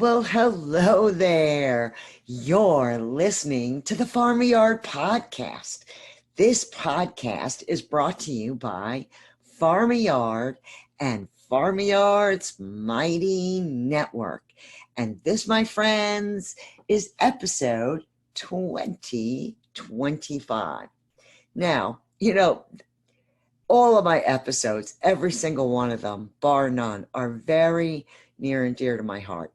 Well, hello there. You're listening to the Farm Yard Podcast. This podcast is brought to you by Farm Yard and Farm Yard's Mighty Network. And this, my friends, is episode 2025. Now, all of my episodes, every single one of them, bar none, are very near and dear to my heart.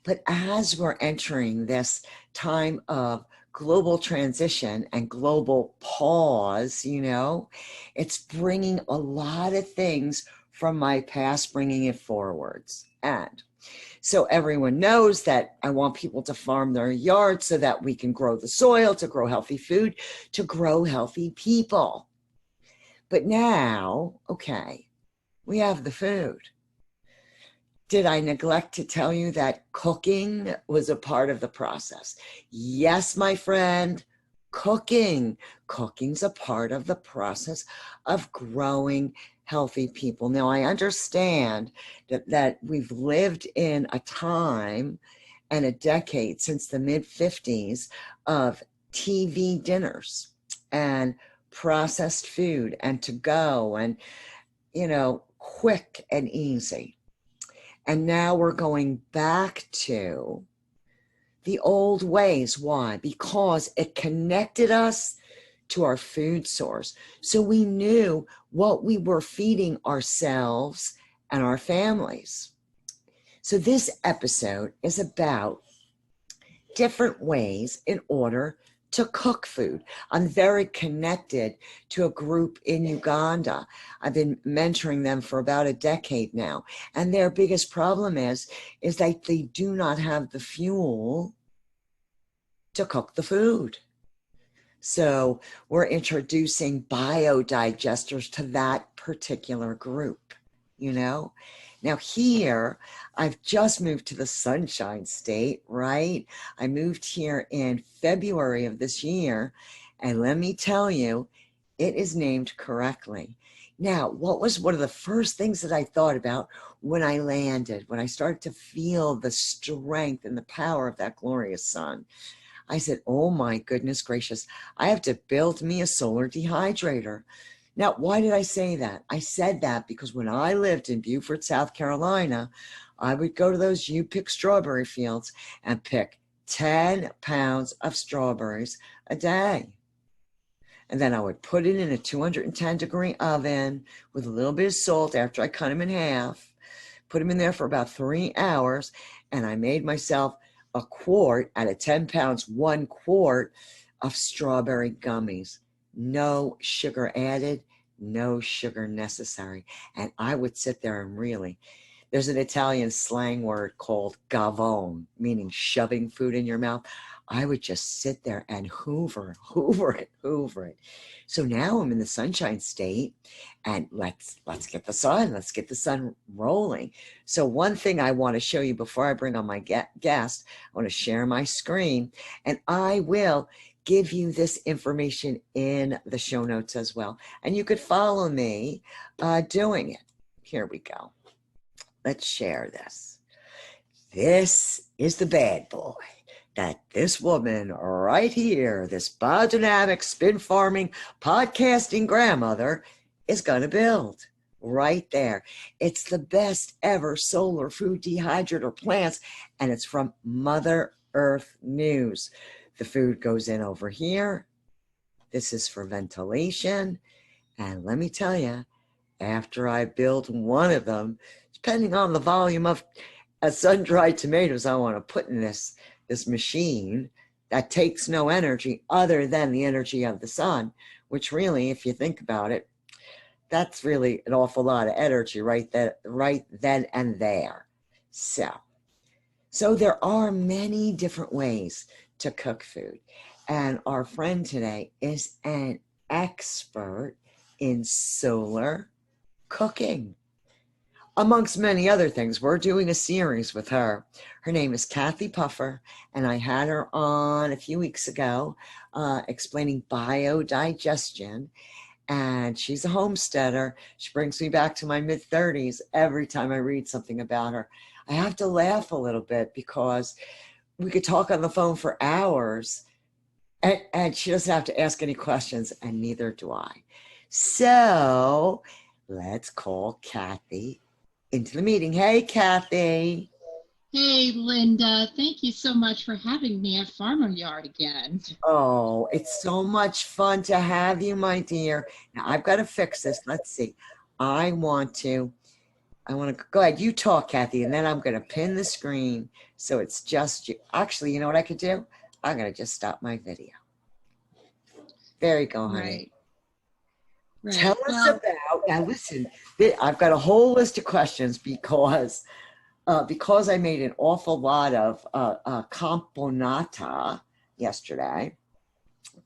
But as we're entering this time of global transition and global pause, it's bringing a lot of things from my past, bringing it forwards. And so everyone knows that I want people to farm their yards so that we can grow the soil, to grow healthy food, to grow healthy people. But now, okay, we have the food. Did I neglect to tell you that cooking was a part of the process? Yes, my friend, cooking. Cooking's a part of the process of growing healthy people. Now, I understand that we've lived in a time and a decade since the mid-50s of TV dinners and processed food and to go and, quick and easy. And now we're going back to the old ways. Why? Because it connected us to our food source. So we knew what we were feeding ourselves and our families. So this episode is about different ways in order to cook food. I'm very connected to a group in Uganda. I've been mentoring them for about a decade now. And their biggest problem is that they do not have the fuel to cook the food. So we're introducing biodigesters to that particular group, Now here, I've just moved to the Sunshine State, right? I moved here in February of this year, and let me tell you, it is named correctly. Now, what was one of the first things that I thought about when I landed, when I started to feel the strength and the power of that glorious sun? I said, oh my goodness gracious, I have to build me a solar dehydrator. Now, why did I say that? I said that because when I lived in Beaufort, South Carolina, I would go to those you-pick strawberry fields and pick 10 pounds of strawberries a day. And then I would put it in a 210-degree oven with a little bit of salt after I cut them in half, put them in there for about 3 hours, and I made myself a quart out of 10 pounds, 1 quart of strawberry gummies. No sugar added, no sugar necessary. And I would sit there and there's an Italian slang word called gavone, meaning shoving food in your mouth. I would just sit there and hoover it. So now I'm in the Sunshine State, and let's get the sun rolling. So one thing I want to show you before I bring on my guest, I want to share my screen, and I will give you this information in the show notes as well. And you could follow me doing it. Here we go. Let's share this. This is the bad boy that this woman right here, this biodynamic spin farming podcasting grandmother, is going to build right there. It's the best ever solar food dehydrator plants, and it's from Mother Earth News. The food goes in over here. This is for ventilation. And let me tell you, after I build one of them, depending on the volume of sun-dried tomatoes I want to put in this machine that takes no energy other than the energy of the sun, which really, if you think about it, that's really an awful lot of energy right then and there. So there are many different ways to cook food. And our friend today is an expert in solar cooking. Amongst many other things, we're doing a series with her. Her name is Kathy Puffer, and I had her on a few weeks ago explaining biodigestion. and she's a homesteader. She brings me back to my mid-30s every time I read something about her. I have to laugh a little bit because we could talk on the phone for hours, and she doesn't have to ask any questions, and neither do I. So let's call Kathy into the meeting. Hey, Kathy. Hey, Linda, thank you so much for having me at Farmer Yard again. Oh, it's so much fun to have you, my dear. Now I've got to fix this. Let's see. I want to, I want to go ahead. You talk, Kathy, and then I'm going to pin the screen so it's just you. Actually, you know what I could do? I'm going to just stop my video. There you go, honey. Right, right. Tell us about, now listen, I've got a whole list of questions because I made an awful lot of camponata yesterday.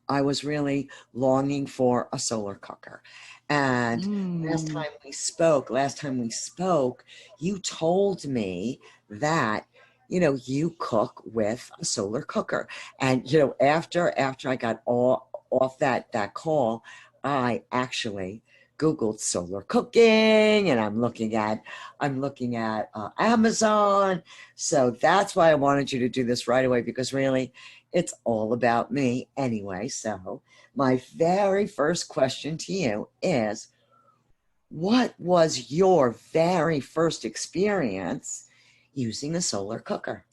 I was really longing for a solar cooker. And Mm, last time we spoke, you told me that, you cook with a solar cooker. And, after I got off that call, I actually Googled solar cooking, and I'm looking at Amazon. So that's why I wanted you to do this right away, because really it's all about me anyway. So my very first question to you is, what was your very first experience using a solar cooker?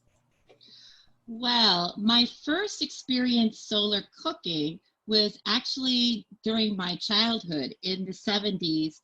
well, my first experience solar cooking was actually during my childhood in the 70s,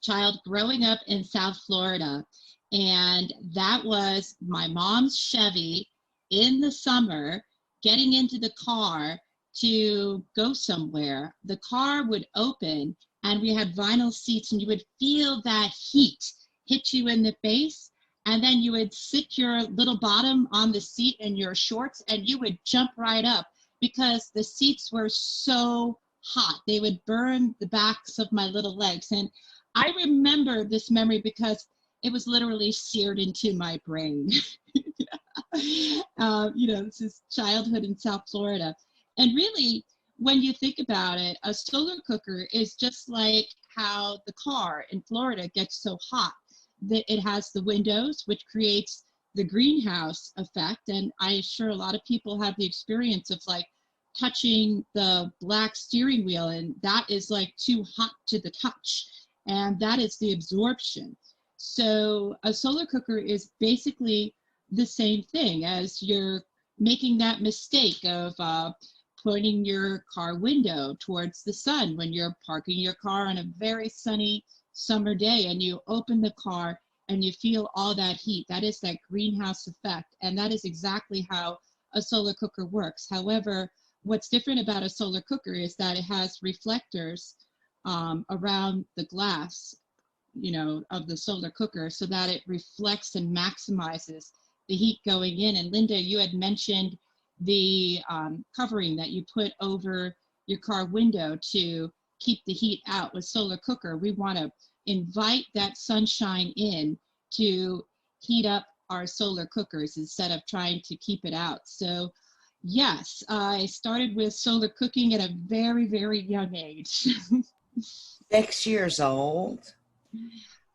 child growing up in South Florida. And that was my mom's Chevy in the summer, getting into the car to go somewhere. The car would open and we had vinyl seats, and you would feel that heat hit you in the face, and then you would sit your little bottom on the seat in your shorts and you would jump right up because the seats were so hot. They would burn the backs of my little legs. And I remember this memory because it was literally seared into my brain. This is childhood in South Florida. And really, when you think about it, a solar cooker is just like how the car in Florida gets so hot that it has the windows, which creates the greenhouse effect. And I'm sure a lot of people have the experience of like touching the black steering wheel, and that is like too hot to the touch. And that is the absorption. So a solar cooker is basically the same thing as you're making that mistake of pointing your car window towards the sun when you're parking your car on a very sunny summer day, and you open the car and you feel all that heat. That is that greenhouse effect. And that is exactly how a solar cooker works. However, what's different about a solar cooker is that it has reflectors around the glass, of the solar cooker, so that it reflects and maximizes the heat going in. And Linda, you had mentioned the covering that you put over your car window to keep the heat out. With solar cooker, we want to invite that sunshine in to heat up our solar cookers instead of trying to keep it out. So yes, I started with solar cooking at a very, very young age. 6 years old.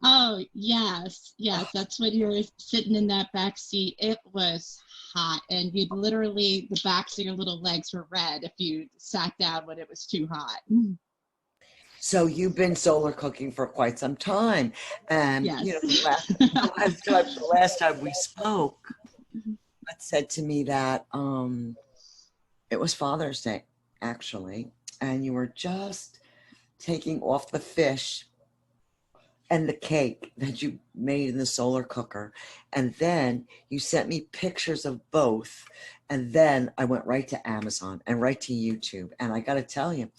Oh, yes, yes. That's when you were sitting in that back seat. It was hot, and you'd literally, the backs of your little legs were red if you sat down when it was too hot. So you've been solar cooking for quite some time. And Yes. the last time we spoke, you said to me that it was Father's Day, actually, and you were just taking off the fish and the cake that you made in the solar cooker. And then you sent me pictures of both. And then I went right to Amazon and right to YouTube. And I got to tell you,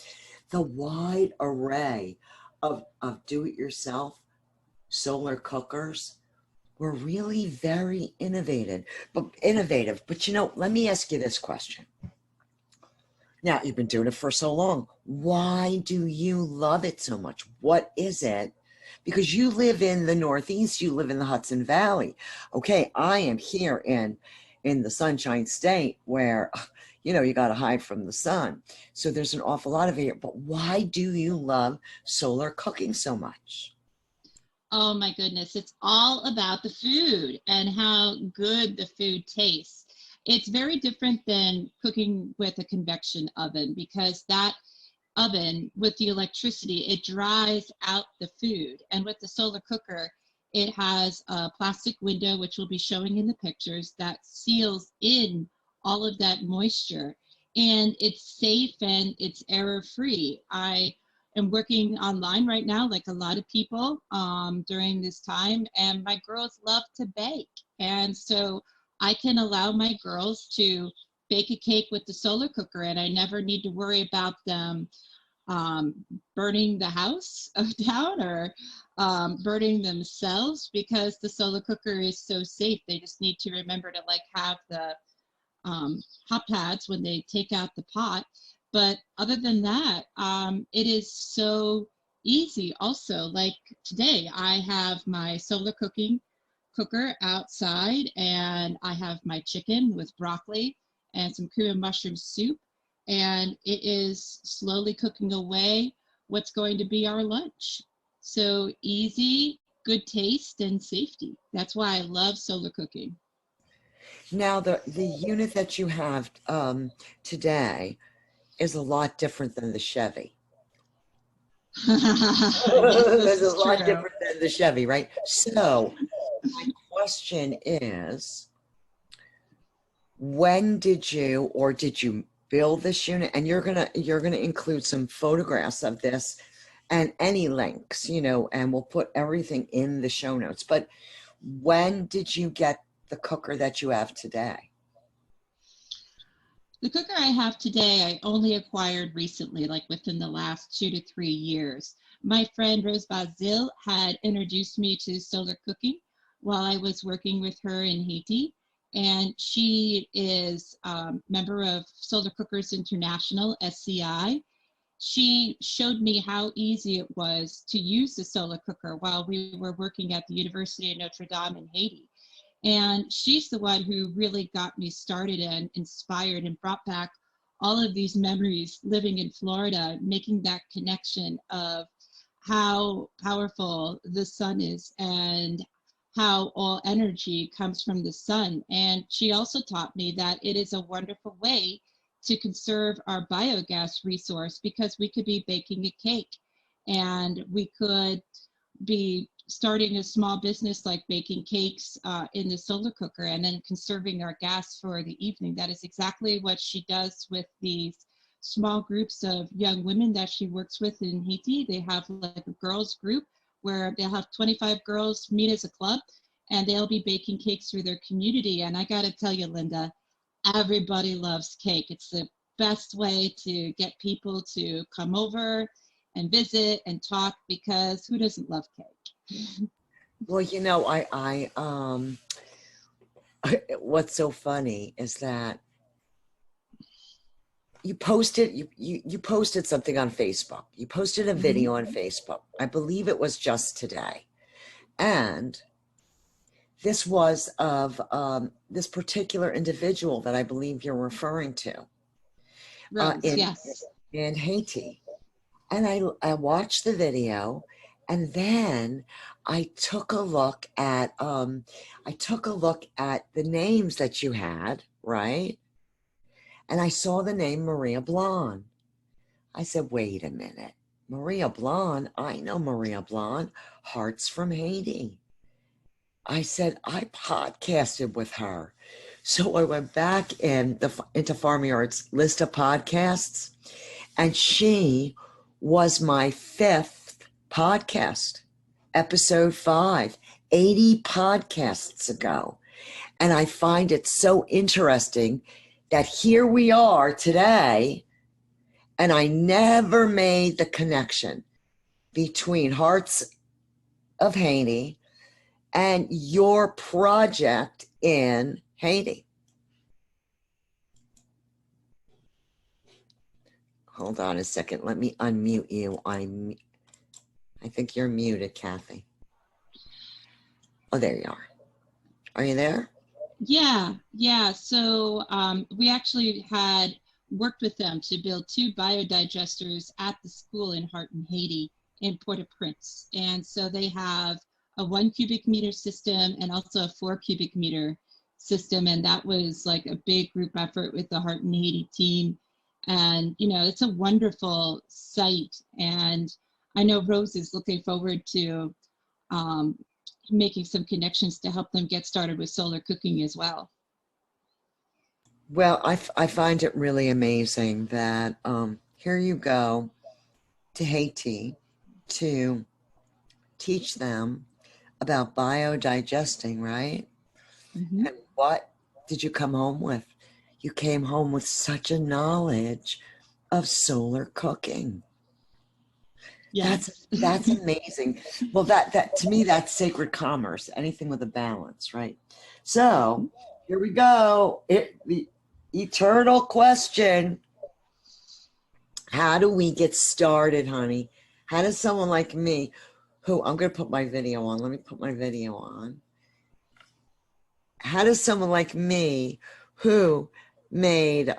the wide array of do-it-yourself solar cookers were really very innovative. But let me ask you this question. Now, you've been doing it for so long. Why do you love it so much? What is it? Because you live in the Northeast, you live in the Hudson Valley. Okay, I am here in the Sunshine State, where you got to hide from the sun. So there's an awful lot of it here. But why do you love solar cooking so much? Oh my goodness, it's all about the food and how good the food tastes. It's very different than cooking with a convection oven because that oven with the electricity, it dries out the food. And with the solar cooker, it has a plastic window, which we'll be showing in the pictures, that seals in all of that moisture. And it's safe and it's error free. I am working online right now, like a lot of people during this time, and my girls love to bake. And so I can allow my girls to bake a cake with the solar cooker, and I never need to worry about them um, burning the house down or burning themselves because the solar cooker is so safe. They just need to remember to like have the hot pads when they take out the pot. But other than that, it is so easy also. Like today, I have my solar cooker outside and I have my chicken with broccoli and some cream and mushroom soup. And it is slowly cooking away what's going to be our lunch. So easy, good taste, and safety. That's why I love solar cooking. Now, the unit that you have today is a lot different than the Chevy. Yes, this It's a is lot true. different than the Chevy, right? So my question is, when did you or did you build this unit? And you're gonna include some photographs of this and any links, and we'll put everything in the show notes. But when did you get the cooker that you have today? The cooker I have today, I only acquired recently, like within the last 2 to 3 years. My friend Rose Bazil had introduced me to solar cooking while I was working with her in Haiti. And she is a member of Solar Cookers International, SCI. She showed me how easy it was to use the solar cooker while we were working at the University of Notre Dame in Haiti. And she's the one who really got me started and inspired and brought back all of these memories living in Florida, making that connection of how powerful the sun is and how all energy comes from the sun. And she also taught me that it is a wonderful way to conserve our biogas resource because we could be baking a cake and we could be starting a small business like baking cakes in the solar cooker and then conserving our gas for the evening. That is exactly what she does with these small groups of young women that she works with in Haiti. They have like a girls group where they'll have 25 girls meet as a club and they'll be baking cakes through their community. And I got to tell you, Linda, everybody loves cake. It's the best way to get people to come over and visit and talk because who doesn't love cake? Well, what's so funny is that you posted something on Facebook. You posted a Mhm. video on Facebook. I believe it was just today. And this was of this particular individual that I believe you're referring to Rose, in yes. Haiti. And I watched the video, and then I took a look at the names that you had, right? And I saw the name Maria Blon. I said, wait a minute. Maria Blon, I know Maria Blon, Hearts from Haiti. I said, I podcasted with her. So I went back into Farm Yard's list of podcasts, and she was my fifth podcast, episode 5, 80 podcasts ago. And I find it so interesting that here we are today, and I never made the connection between Hearts of Haiti and your project in Haiti. Hold on a second. Let me unmute you. I think you're muted, Kathy. Oh, there you are. Are you there? Yeah. So we actually had worked with them to build two biodigesters at the school in Harton, Haiti, in Port-au-Prince. And so they have a 1 cubic meter system and also a 4 cubic meter system. And that was like a big group effort with the Harton, Haiti team. And, it's a wonderful site. And I know Rose is looking forward to um, making some connections to help them get started with solar cooking as well. Well, I find it really amazing that here you go to Haiti to teach them about biodigesting, right? Mm-hmm. And what did you come home with? You came home with such a knowledge of solar cooking. That's Yes. that's amazing. Well, that to me that's sacred commerce. Anything with a balance, right? So here we go. The eternal question: how do we get started, honey? How does someone like me, who I'm going to put my video on? Let me put my video on. How does someone like me, who made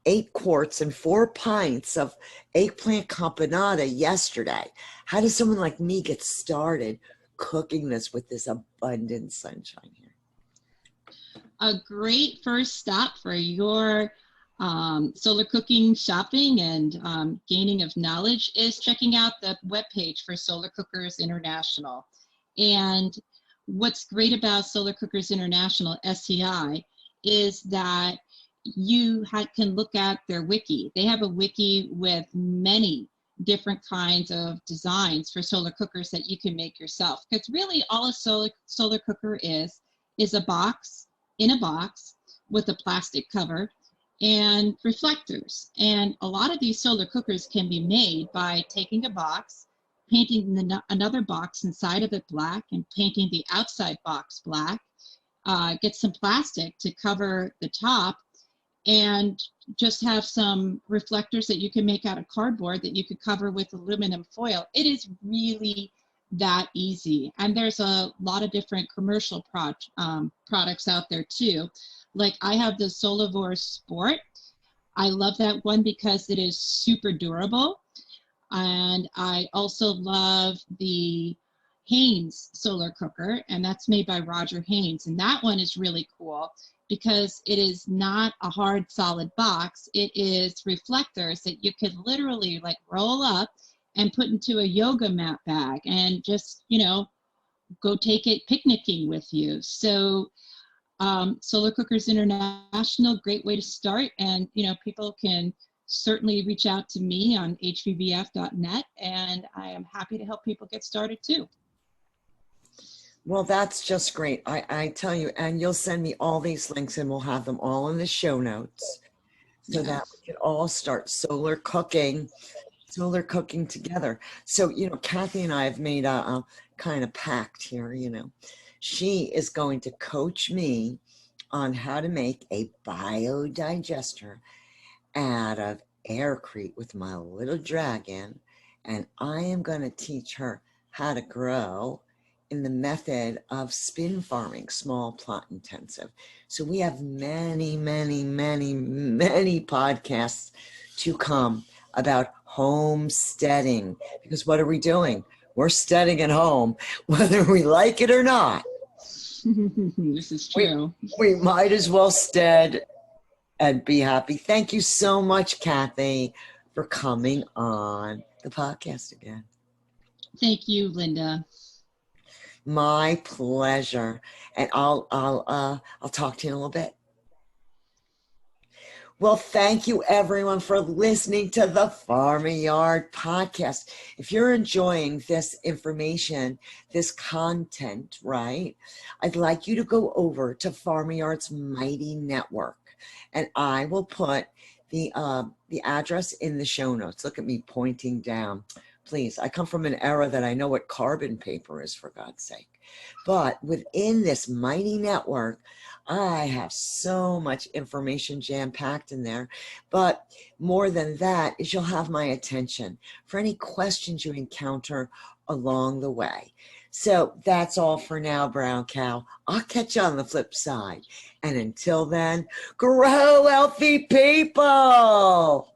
8 quarts and 4 pints of eggplant campanata yesterday. How does someone like me get started cooking this with this abundant sunshine here? A great first stop for your solar cooking shopping and gaining of knowledge is checking out the webpage for Solar Cookers International. And what's great about Solar Cookers International, SCI, is that you can look at their wiki. They have a wiki with many different kinds of designs for solar cookers that you can make yourself. Because really all a solar cooker is a box in a box with a plastic cover and reflectors. And a lot of these solar cookers can be made by taking a box, painting another box inside of it black, and painting the outside box black. Get some plastic to cover the top, and just have some reflectors that you can make out of cardboard that you could cover with aluminum foil. It is really that easy. And there's a lot of different commercial products out there too. Like I have the Solavore Sport. I love that one because it is super durable. And I also love the Haynes solar cooker, and that's made by Roger Haynes. And that one is really cool because it is not a hard solid box. It is reflectors that you could literally like roll up and put into a yoga mat bag and just, go take it picnicking with you. So Solar Cookers International, great way to start. And, people can certainly reach out to me on hvbf.net, and I am happy to help people get started too. Well, that's just great. I tell you, and you'll send me all these links and we'll have them all in the show notes so that we can all start solar cooking together. So, Kathy and I have made a kind of pact here, She is going to coach me on how to make a biodigester out of aircrete with my little dragon. And I am going to teach her how to grow in the method of spin farming, small plot intensive. So we have many, many, many, many podcasts to come about homesteading, because what are we doing? We're steading at home, whether we like it or not. This is true. We might as well stead and be happy. Thank you so much, Kathy, for coming on the podcast again. Thank you, Linda. My pleasure. And I'll talk to you in a little bit. Well, thank you everyone for listening to the Farmer Yard podcast. If you're enjoying this information, this content, right, I'd like you to go over to Farmer Yard's Mighty Network, and I will put the address in the show notes. Look at me pointing down. Please, I come from an era that I know what carbon paper is, for God's sake. But within this mighty network, I have so much information jam-packed in there. But more than that is you'll have my attention for any questions you encounter along the way. So that's all for now, Brown Cow. I'll catch you on the flip side. And until then, grow healthy people.